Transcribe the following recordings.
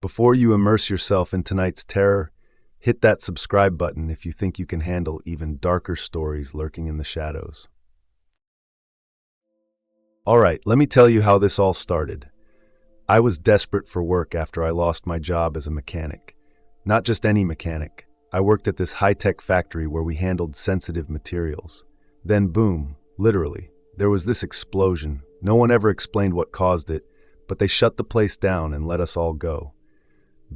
Before you immerse yourself in tonight's terror, hit that subscribe button if you think you can handle even darker stories lurking in the shadows. Alright, let me tell you how this all started. I was desperate for work after I lost my job as a mechanic. Not just any mechanic. I worked at this high-tech factory where we handled sensitive materials. Then boom, literally, there was this explosion. No one ever explained what caused it, but they shut the place down and let us all go.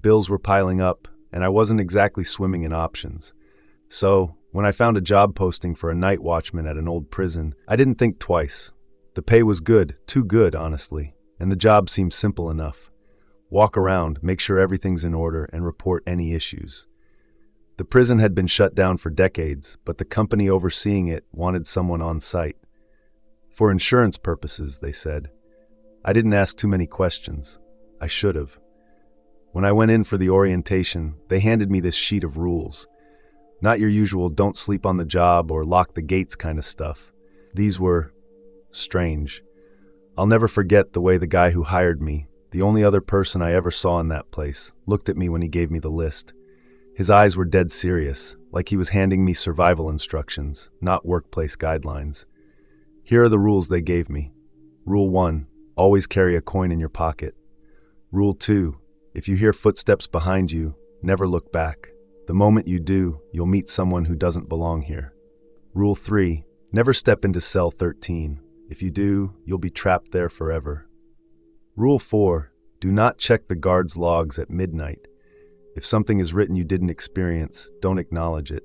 Bills were piling up, and I wasn't exactly swimming in options. So, when I found a job posting for a night watchman at an old prison, I didn't think twice. The pay was good, too good, honestly, and the job seemed simple enough. Walk around, make sure everything's in order, and report any issues. The prison had been shut down for decades, but the company overseeing it wanted someone on site. For insurance purposes, they said. I didn't ask too many questions. I should have. When I went in for the orientation, they handed me this sheet of rules. Not your usual don't sleep on the job or lock the gates kind of stuff. These were strange. I'll never forget the way the guy who hired me, the only other person I ever saw in that place, looked at me when he gave me the list. His eyes were dead serious, like he was handing me survival instructions, not workplace guidelines. Here are the rules they gave me. Rule 1, always carry a coin in your pocket. Rule 2, if you hear footsteps behind you, never look back. The moment you do, you'll meet someone who doesn't belong here. Rule 3, never step into cell 13. If you do, you'll be trapped there forever. Rule 4, do not check the guard's logs at midnight. If something is written you didn't experience, don't acknowledge it.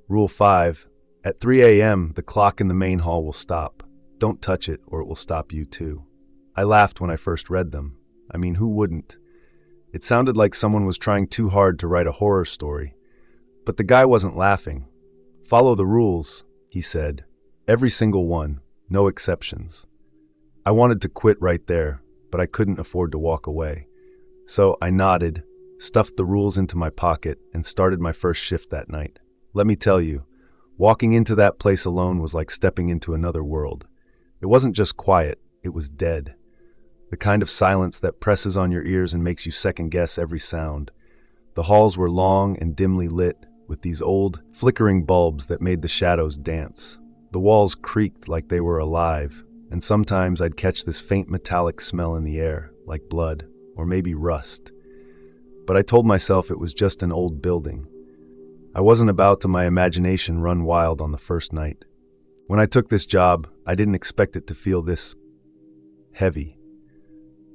Rule 5, at 3 a.m., the clock in the main hall will stop. Don't touch it or it will stop you too. I laughed when I first read them. I mean, who wouldn't? It sounded like someone was trying too hard to write a horror story. But the guy wasn't laughing. Follow the rules, he said. Every single one, no exceptions. I wanted to quit right there, but I couldn't afford to walk away. So I nodded, stuffed the rules into my pocket, and started my first shift that night. Let me tell you, walking into that place alone was like stepping into another world. It wasn't just quiet, it was dead. The kind of silence that presses on your ears and makes you second-guess every sound. The halls were long and dimly lit, with these old, flickering bulbs that made the shadows dance. The walls creaked like they were alive, and sometimes I'd catch this faint metallic smell in the air, like blood, or maybe rust. But I told myself it was just an old building. I wasn't about to my imagination run wild on the first night. When I took this job, I didn't expect it to feel this heavy.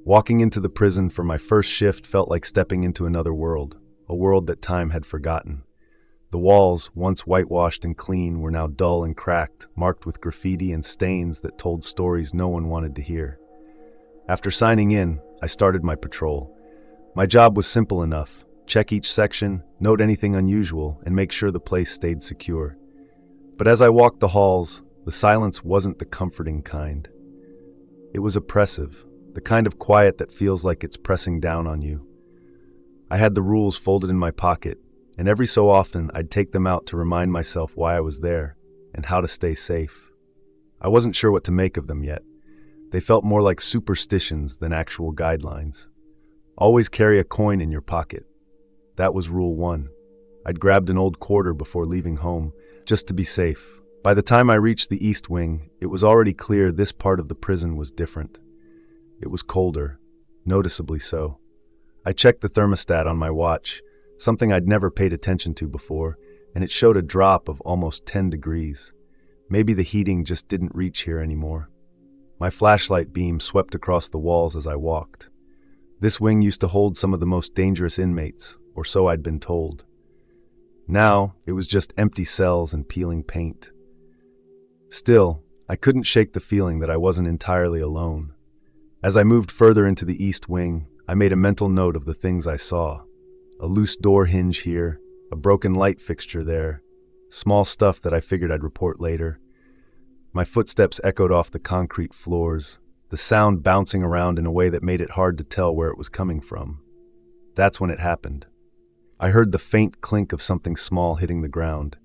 Walking into the prison for my first shift felt like stepping into another world, a world that time had forgotten. The walls, once whitewashed and clean, were now dull and cracked, marked with graffiti and stains that told stories no one wanted to hear. After signing in, I started my patrol. My job was simple enough. Check each section, note anything unusual, and make sure the place stayed secure. But as I walked the halls, the silence wasn't the comforting kind. It was oppressive. The kind of quiet that feels like it's pressing down on you. I had the rules folded in my pocket, and every so often I'd take them out to remind myself why I was there and how to stay safe. I wasn't sure what to make of them yet. They felt more like superstitions than actual guidelines. Always carry a coin in your pocket. That was rule 1. I'd grabbed an old quarter before leaving home, just to be safe. By the time I reached the East Wing, it was already clear this part of the prison was different. It was colder, noticeably so. I checked the thermostat on my watch, something I'd never paid attention to before, and it showed a drop of almost 10 degrees. Maybe the heating just didn't reach here anymore. My flashlight beam swept across the walls as I walked. This wing used to hold some of the most dangerous inmates, or so I'd been told. Now, it was just empty cells and peeling paint. Still, I couldn't shake the feeling that I wasn't entirely alone. As I moved further into the East Wing, I made a mental note of the things I saw. A loose door hinge here, a broken light fixture there, small stuff that I figured I'd report later. My footsteps echoed off the concrete floors, the sound bouncing around in a way that made it hard to tell where it was coming from. That's when it happened. I heard the faint clink of something small hitting the ground.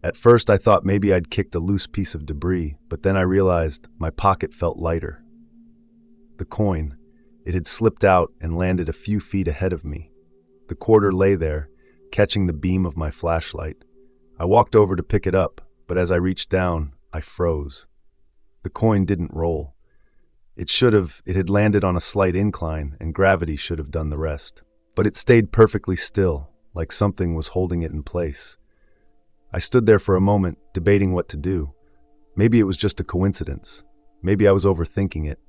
At first I thought maybe I'd kicked a loose piece of debris, but then I realized my pocket felt lighter. The coin. It had slipped out and landed a few feet ahead of me. The quarter lay there, catching the beam of my flashlight. I walked over to pick it up, but as I reached down, I froze. The coin didn't roll. It had landed on a slight incline, and gravity should have done the rest. But it stayed perfectly still, like something was holding it in place. I stood there for a moment, debating what to do. Maybe it was just a coincidence. Maybe I was overthinking it.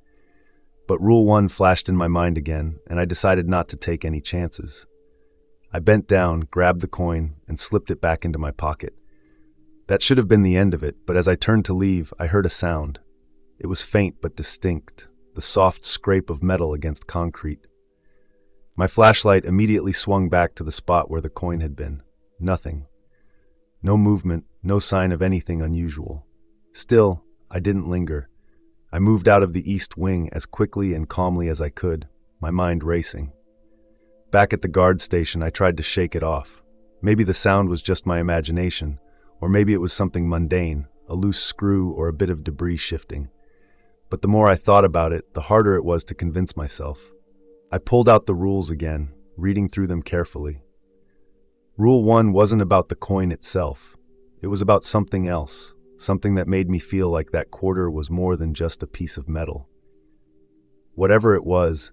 But Rule 1 flashed in my mind again, and I decided not to take any chances. I bent down, grabbed the coin, and slipped it back into my pocket. That should have been the end of it, but as I turned to leave, I heard a sound. It was faint but distinct, the soft scrape of metal against concrete. My flashlight immediately swung back to the spot where the coin had been. Nothing. No movement, no sign of anything unusual. Still, I didn't linger. I moved out of the east wing as quickly and calmly as I could, my mind racing. Back at the guard station, I tried to shake it off. Maybe the sound was just my imagination, or maybe it was something mundane, a loose screw or a bit of debris shifting. But the more I thought about it, the harder it was to convince myself. I pulled out the rules again, reading through them carefully. Rule 1 wasn't about the coin itself. It was about something else, something that made me feel like that quarter was more than just a piece of metal. Whatever it was,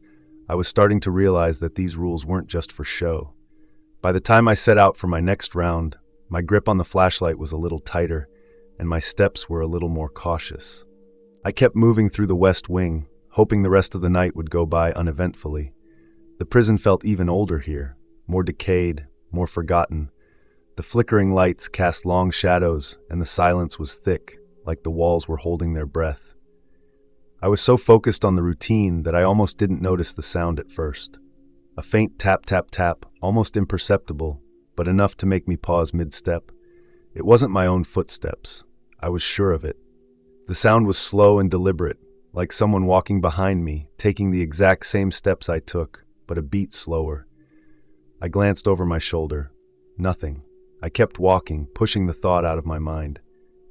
I was starting to realize that these rules weren't just for show. By the time I set out for my next round, my grip on the flashlight was a little tighter, and my steps were a little more cautious. I kept moving through the west wing, hoping the rest of the night would go by uneventfully. The prison felt even older here, more decayed, more forgotten. The flickering lights cast long shadows, and the silence was thick, like the walls were holding their breath. I was so focused on the routine that I almost didn't notice the sound at first. A faint tap, tap, tap, almost imperceptible, but enough to make me pause mid-step. It wasn't my own footsteps. I was sure of it. The sound was slow and deliberate, like someone walking behind me, taking the exact same steps I took, but a beat slower. I glanced over my shoulder. Nothing. I kept walking, pushing the thought out of my mind.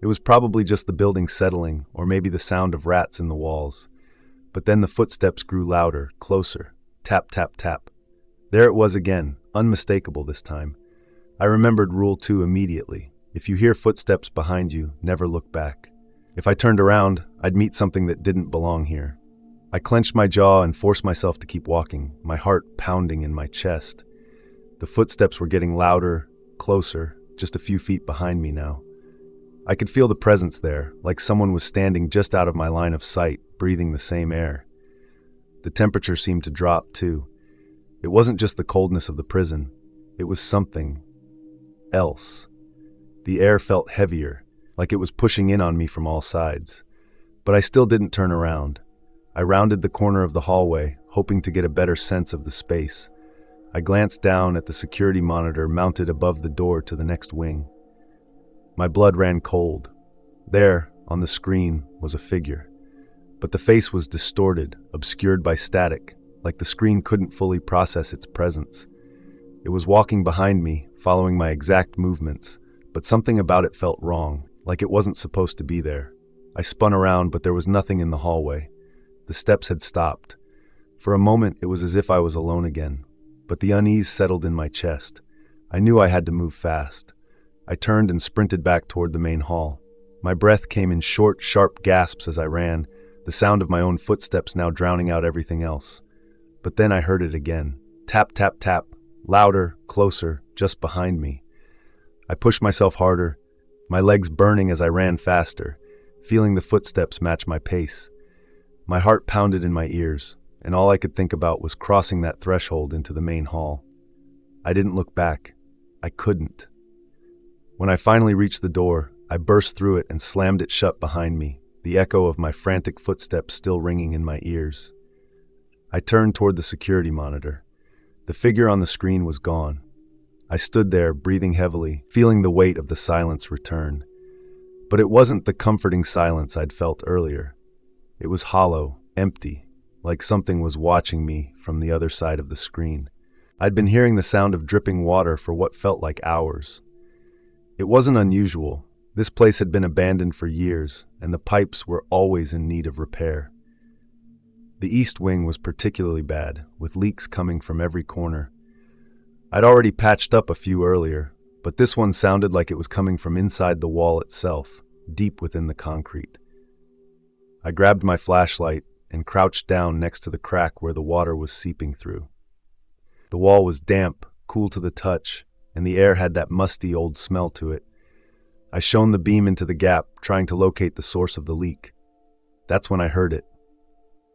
It was probably just the building settling, or maybe the sound of rats in the walls. But then the footsteps grew louder, closer. Tap, tap, tap. There it was again, unmistakable this time. I remembered Rule 2 immediately. If you hear footsteps behind you, never look back. If I turned around, I'd meet something that didn't belong here. I clenched my jaw and forced myself to keep walking, my heart pounding in my chest. The footsteps were getting louder, closer, just a few feet behind me now. I could feel the presence there, like someone was standing just out of my line of sight, breathing the same air. The temperature seemed to drop, too. It wasn't just the coldness of the prison. It was something else. The air felt heavier, like it was pushing in on me from all sides. But I still didn't turn around. I rounded the corner of the hallway, hoping to get a better sense of the space. I glanced down at the security monitor mounted above the door to the next wing. My blood ran cold. There, on the screen, was a figure. But the face was distorted, obscured by static, like the screen couldn't fully process its presence. It was walking behind me, following my exact movements, but something about it felt wrong, like it wasn't supposed to be there. I spun around, but there was nothing in the hallway. The steps had stopped. For a moment, it was as if I was alone again, but the unease settled in my chest. I knew I had to move fast. I turned and sprinted back toward the main hall. My breath came in short, sharp gasps as I ran, the sound of my own footsteps now drowning out everything else. But then I heard it again. Tap, tap, tap. Louder, closer, just behind me. I pushed myself harder, my legs burning as I ran faster, feeling the footsteps match my pace. My heart pounded in my ears, and all I could think about was crossing that threshold into the main hall. I didn't look back. I couldn't. When I finally reached the door, I burst through it and slammed it shut behind me, the echo of my frantic footsteps still ringing in my ears. I turned toward the security monitor. The figure on the screen was gone. I stood there, breathing heavily, feeling the weight of the silence return. But it wasn't the comforting silence I'd felt earlier. It was hollow, empty, like something was watching me from the other side of the screen. I'd been hearing the sound of dripping water for what felt like hours. It wasn't unusual. This place had been abandoned for years, and the pipes were always in need of repair. The east wing was particularly bad, with leaks coming from every corner. I'd already patched up a few earlier, but this one sounded like it was coming from inside the wall itself, deep within the concrete. I grabbed my flashlight and crouched down next to the crack where the water was seeping through. The wall was damp, cool to the touch, and the air had that musty old smell to it. I shone the beam into the gap, trying to locate the source of the leak. That's when I heard it.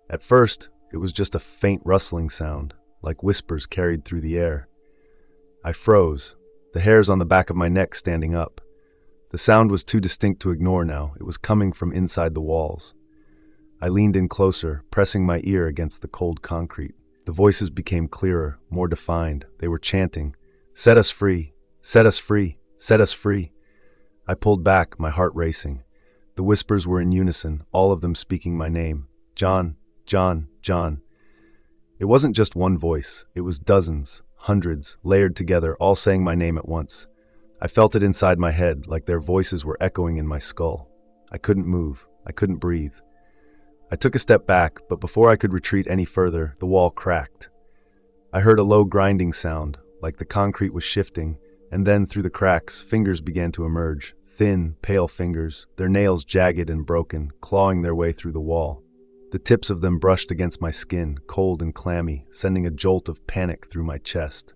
At first, it was just a faint rustling sound, like whispers carried through the air. I froze, the hairs on the back of my neck standing up. The sound was too distinct to ignore now. It was coming from inside the walls. I leaned in closer, pressing my ear against the cold concrete. The voices became clearer, more defined. They were chanting, "Set us free! Set us free! Set us free!" I pulled back, my heart racing. The whispers were in unison, all of them speaking my name. John, John, John. It wasn't just one voice. It was dozens, hundreds, layered together, all saying my name at once. I felt it inside my head, like their voices were echoing in my skull. I couldn't move. I couldn't breathe. I took a step back, but before I could retreat any further, the wall cracked. I heard a low grinding sound, like the concrete was shifting, and then through the cracks, fingers began to emerge, thin, pale fingers, their nails jagged and broken, clawing their way through the wall. The tips of them brushed against my skin, cold and clammy, sending a jolt of panic through my chest.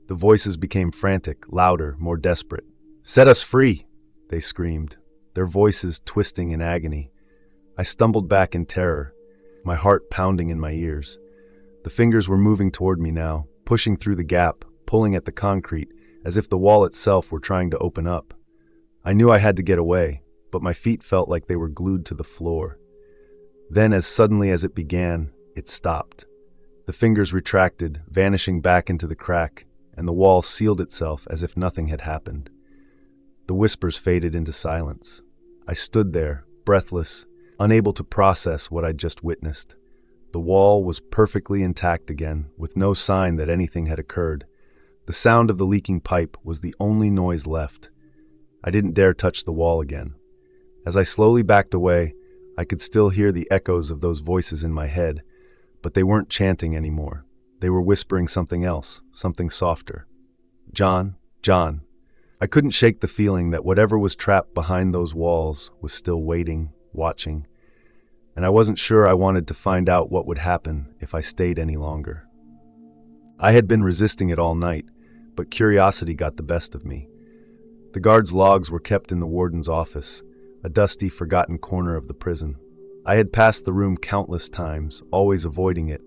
The voices became frantic, louder, more desperate. "Set us free!" they screamed, their voices twisting in agony. I stumbled back in terror, my heart pounding in my ears. The fingers were moving toward me now, pushing through the gap, pulling at the concrete, as if the wall itself were trying to open up. I knew I had to get away, but my feet felt like they were glued to the floor. Then, as suddenly as it began, it stopped. The fingers retracted, vanishing back into the crack, and the wall sealed itself as if nothing had happened. The whispers faded into silence. I stood there, breathless, unable to process what I'd just witnessed. The wall was perfectly intact again, with no sign that anything had occurred. The sound of the leaking pipe was the only noise left. I didn't dare touch the wall again. As I slowly backed away, I could still hear the echoes of those voices in my head, but they weren't chanting anymore. They were whispering something else, something softer. John, John. I couldn't shake the feeling that whatever was trapped behind those walls was still waiting, watching, and I wasn't sure I wanted to find out what would happen if I stayed any longer. I had been resisting it all night, but curiosity got the best of me. The guards' logs were kept in the warden's office, a dusty, forgotten corner of the prison. I had passed the room countless times, always avoiding it,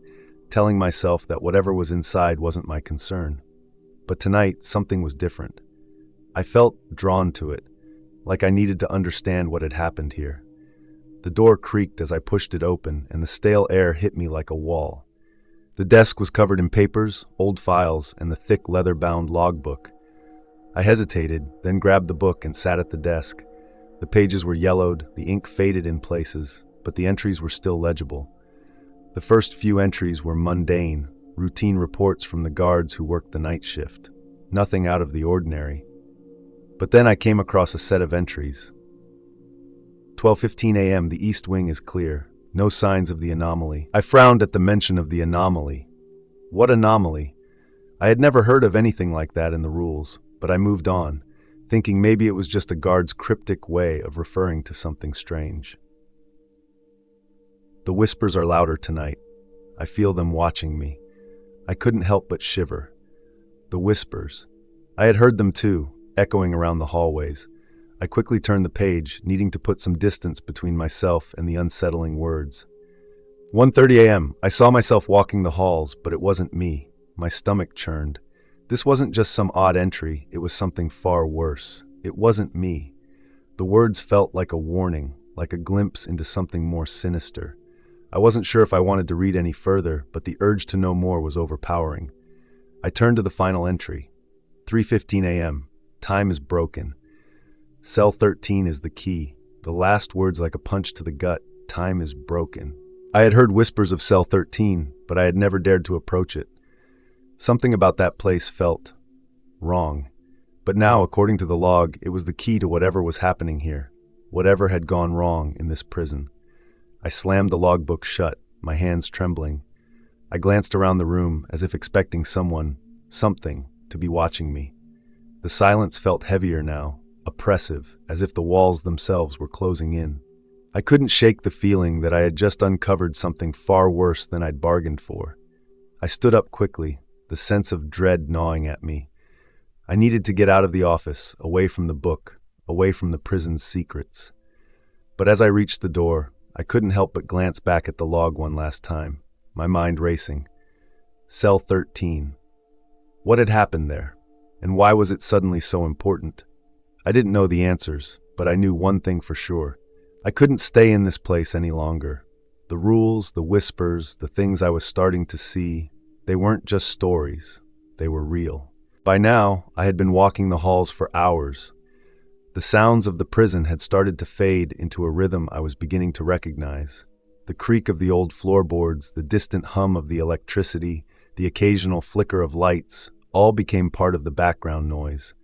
telling myself that whatever was inside wasn't my concern. But tonight, something was different. I felt drawn to it, like I needed to understand what had happened here. The door creaked as I pushed it open, and the stale air hit me like a wall. The desk was covered in papers, old files, and the thick leather-bound logbook. I hesitated, then grabbed the book and sat at the desk. The pages were yellowed, the ink faded in places, but the entries were still legible. The first few entries were mundane, routine reports from the guards who worked the night shift. Nothing out of the ordinary. But then I came across a set of entries. 12:15 a.m. The east wing is clear. No signs of the anomaly. I frowned at the mention of the anomaly. What anomaly? I had never heard of anything like that in the rules, but I moved on, thinking maybe it was just a guard's cryptic way of referring to something strange. The whispers are louder tonight. I feel them watching me. I couldn't help but shiver. The whispers. I had heard them too, echoing around the hallways. I quickly turned the page, needing to put some distance between myself and the unsettling words. 1:30 a.m. I saw myself walking the halls, but it wasn't me. My stomach churned. This wasn't just some odd entry, it was something far worse. It wasn't me. The words felt like a warning, like a glimpse into something more sinister. I wasn't sure if I wanted to read any further, but the urge to know more was overpowering. I turned to the final entry. 3:15 a.m. Time is broken. Cell 13 is the key. The last words like a punch to the gut. Time is broken. I had heard whispers of Cell 13, but I had never dared to approach it. Something about that place felt wrong. But now, according to the log, it was the key to whatever was happening here, whatever had gone wrong in this prison. I slammed the logbook shut, my hands trembling. I glanced around the room as if expecting someone, something, to be watching me. The silence felt heavier now, oppressive, as if the walls themselves were closing in. I couldn't shake the feeling that I had just uncovered something far worse than I'd bargained for. I stood up quickly, the sense of dread gnawing at me. I needed to get out of the office, away from the book, away from the prison's secrets. But as I reached the door, I couldn't help but glance back at the log one last time, my mind racing. Cell 13. What had happened there? And why was it suddenly so important? I didn't know the answers, but I knew one thing for sure. I couldn't stay in this place any longer. The rules, the whispers, the things I was starting to see, they weren't just stories. They were real. By now, I had been walking the halls for hours. The sounds of the prison had started to fade into a rhythm I was beginning to recognize. The creak of the old floorboards, the distant hum of the electricity, the occasional flicker of lights, all became part of the background noise.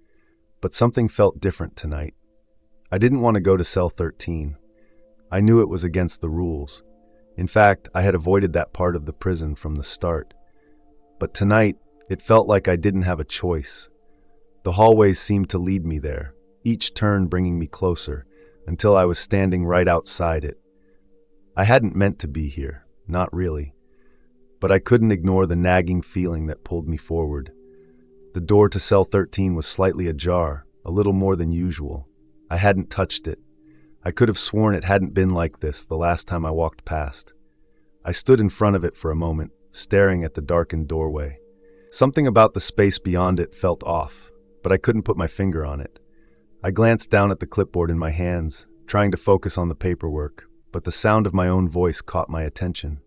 But something felt different tonight. I didn't want to go to cell 13. I knew it was against the rules. In fact, I had avoided that part of the prison from the start. But tonight, it felt like I didn't have a choice. The hallways seemed to lead me there, each turn bringing me closer, until I was standing right outside it. I hadn't meant to be here, not really. But I couldn't ignore the nagging feeling that pulled me forward. The door to cell 13 was slightly ajar, a little more than usual. I hadn't touched it. I could have sworn it hadn't been like this the last time I walked past. I stood in front of it for a moment, staring at the darkened doorway. Something about the space beyond it felt off, but I couldn't put my finger on it. I glanced down at the clipboard in my hands, trying to focus on the paperwork, but the sound of my own voice caught my attention.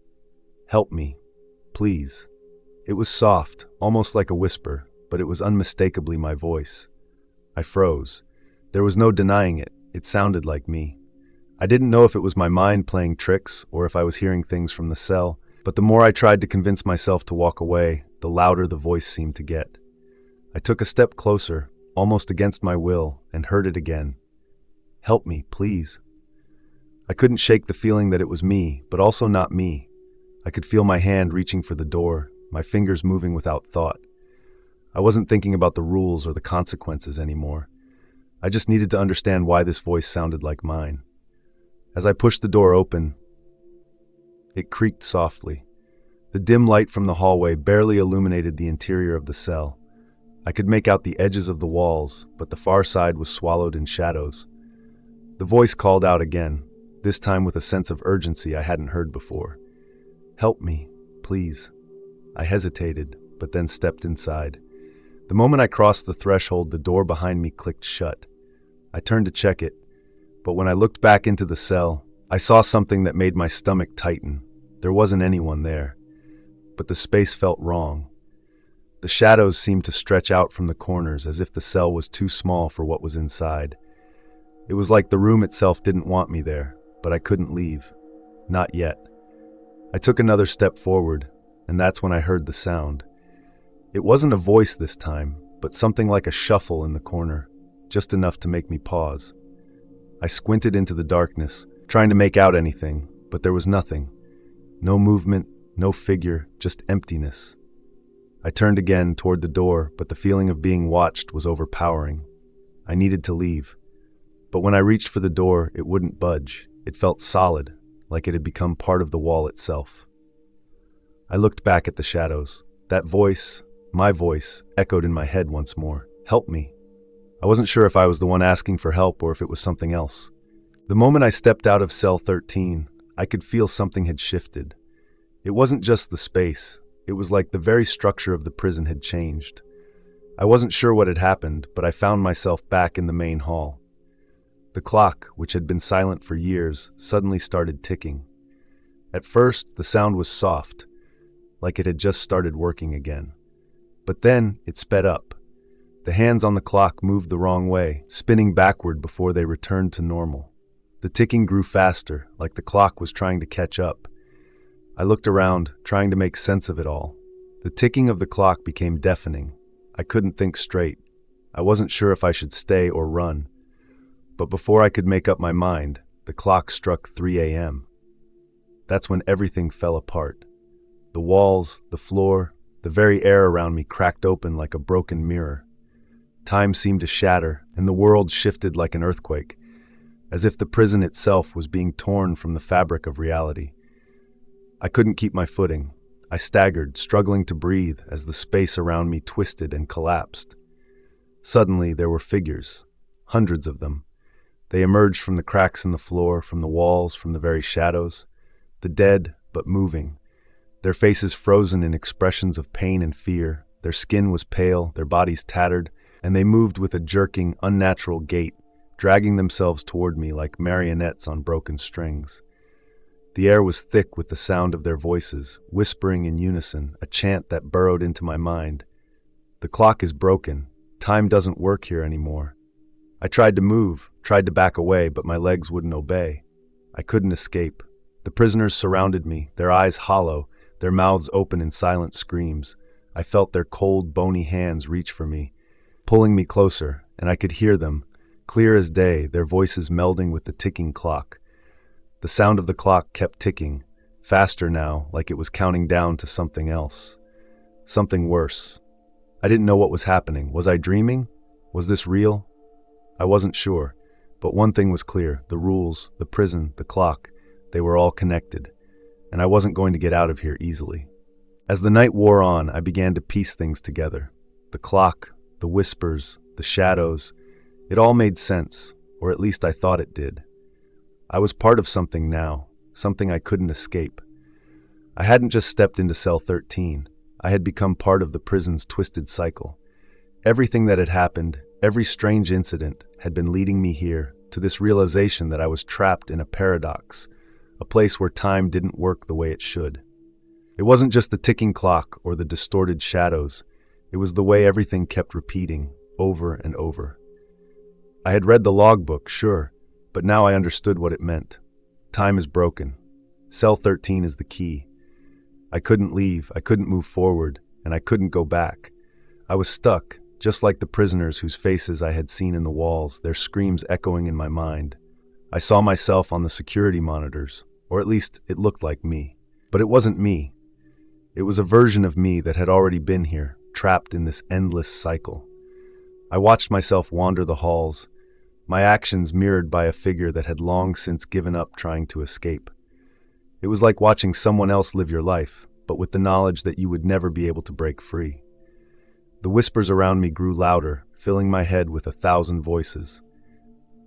"Help me, please." It was soft, almost like a whisper, but it was unmistakably my voice. I froze. There was no denying it. It sounded like me. I didn't know if it was my mind playing tricks or if I was hearing things from the cell, but the more I tried to convince myself to walk away, the louder the voice seemed to get. I took a step closer, almost against my will, and heard it again. "Help me, please." I couldn't shake the feeling that it was me, but also not me. I could feel my hand reaching for the door, my fingers moving without thought. I wasn't thinking about the rules or the consequences anymore. I just needed to understand why this voice sounded like mine. As I pushed the door open, it creaked softly. The dim light from the hallway barely illuminated the interior of the cell. I could make out the edges of the walls, but the far side was swallowed in shadows. The voice called out again, this time with a sense of urgency I hadn't heard before. "Help me, please." I hesitated, but then stepped inside. The moment I crossed the threshold, the door behind me clicked shut. I turned to check it, but when I looked back into the cell, I saw something that made my stomach tighten. There wasn't anyone there, but the space felt wrong. The shadows seemed to stretch out from the corners as if the cell was too small for what was inside. It was like the room itself didn't want me there, but I couldn't leave. Not yet. I took another step forward, and that's when I heard the sound. It wasn't a voice this time, but something like a shuffle in the corner, just enough to make me pause. I squinted into the darkness, trying to make out anything, but there was nothing. No movement, no figure, just emptiness. I turned again toward the door, but the feeling of being watched was overpowering. I needed to leave. But when I reached for the door, it wouldn't budge. It felt solid, like it had become part of the wall itself. I looked back at the shadows. That voice, my voice, echoed in my head once more. "Help me." I wasn't sure if I was the one asking for help or if it was something else. The moment I stepped out of cell 13, I could feel something had shifted. It wasn't just the space. It was like the very structure of the prison had changed. I wasn't sure what had happened, but I found myself back in the main hall. The clock, which had been silent for years, suddenly started ticking. At first, the sound was soft, like it had just started working again. But then, it sped up. The hands on the clock moved the wrong way, spinning backward before they returned to normal. The ticking grew faster, like the clock was trying to catch up. I looked around, trying to make sense of it all. The ticking of the clock became deafening. I couldn't think straight. I wasn't sure if I should stay or run. But before I could make up my mind, the clock struck 3 a.m. that's when everything fell apart. The walls, the floor, the very air around me cracked open like a broken mirror. Time seemed to shatter, and the world shifted like an earthquake, as if the prison itself was being torn from the fabric of reality. I couldn't keep my footing. I staggered, struggling to breathe as the space around me twisted and collapsed. Suddenly, there were figures, hundreds of them. They emerged from the cracks in the floor, from the walls, from the very shadows. The dead, but moving. Their faces frozen in expressions of pain and fear. Their skin was pale, their bodies tattered, and they moved with a jerking, unnatural gait, dragging themselves toward me like marionettes on broken strings. The air was thick with the sound of their voices, whispering in unison, a chant that burrowed into my mind. The clock is broken. Time doesn't work here anymore. I tried to move, tried to back away, but my legs wouldn't obey. I couldn't escape. The prisoners surrounded me, their eyes hollow, their mouths open in silent screams. I felt their cold, bony hands reach for me, pulling me closer, and I could hear them, clear as day, their voices melding with the ticking clock. The sound of the clock kept ticking, faster now, like it was counting down to something else. Something worse. I didn't know what was happening. Was I dreaming? Was this real? I wasn't sure, but one thing was clear. The rules, the prison, the clock, they were all connected, and I wasn't going to get out of here easily. As the night wore on, I began to piece things together. The clock, the whispers, the shadows, it all made sense, or at least I thought it did. I was part of something now, something I couldn't escape. I hadn't just stepped into cell 13. I had become part of the prison's twisted cycle. Everything that had happened, every strange incident, had been leading me here, to this realization that I was trapped in a paradox, a place where time didn't work the way it should. It wasn't just the ticking clock or the distorted shadows. It was the way everything kept repeating, over and over. I had read the logbook, sure, but now I understood what it meant. Time is broken. Cell 13 is the key. I couldn't leave, I couldn't move forward, and I couldn't go back. I was stuck, just like the prisoners whose faces I had seen in the walls, their screams echoing in my mind. I saw myself on the security monitors, or at least it looked like me. But it wasn't me. It was a version of me that had already been here, trapped in this endless cycle. I watched myself wander the halls, my actions mirrored by a figure that had long since given up trying to escape. It was like watching someone else live your life, but with the knowledge that you would never be able to break free. The whispers around me grew louder, filling my head with 1,000 voices.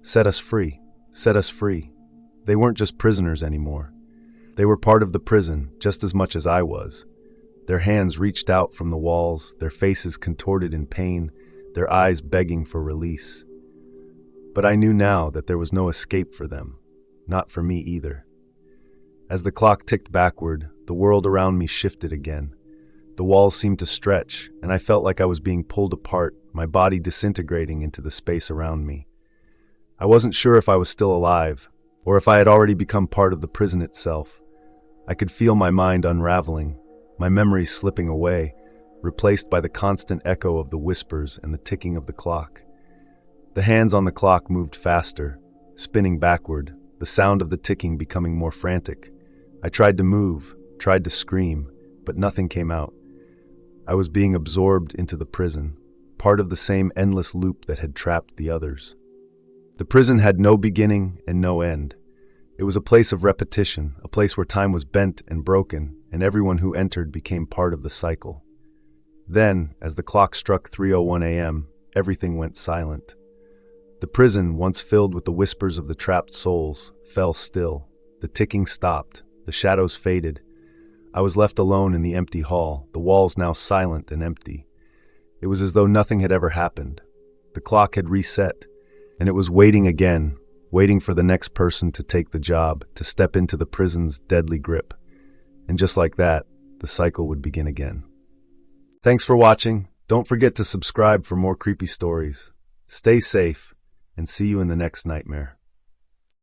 Set us free. Set us free. They weren't just prisoners anymore. They were part of the prison, just as much as I was. Their hands reached out from the walls, their faces contorted in pain, their eyes begging for release. But I knew now that there was no escape for them, not for me either. As the clock ticked backward, the world around me shifted again. The walls seemed to stretch, and I felt like I was being pulled apart, my body disintegrating into the space around me. I wasn't sure if I was still alive, or if I had already become part of the prison itself. I could feel my mind unraveling, my memories slipping away, replaced by the constant echo of the whispers and the ticking of the clock. The hands on the clock moved faster, spinning backward, the sound of the ticking becoming more frantic. I tried to move, tried to scream, but nothing came out. I was being absorbed into the prison, part of the same endless loop that had trapped the others. The prison had no beginning and no end. It was a place of repetition, a place where time was bent and broken, and everyone who entered became part of the cycle. Then, as the clock struck 3:01 a.m., everything went silent. The prison, once filled with the whispers of the trapped souls, fell still. The ticking stopped. The shadows faded. I was left alone in the empty hall, the walls now silent and empty. It was as though nothing had ever happened. The clock had reset, and it was waiting again, waiting for the next person to take the job, to step into the prison's deadly grip. And just like that, the cycle would begin again. Thanks for watching. Don't forget to subscribe for more creepy stories. Stay safe, and see you in the next nightmare.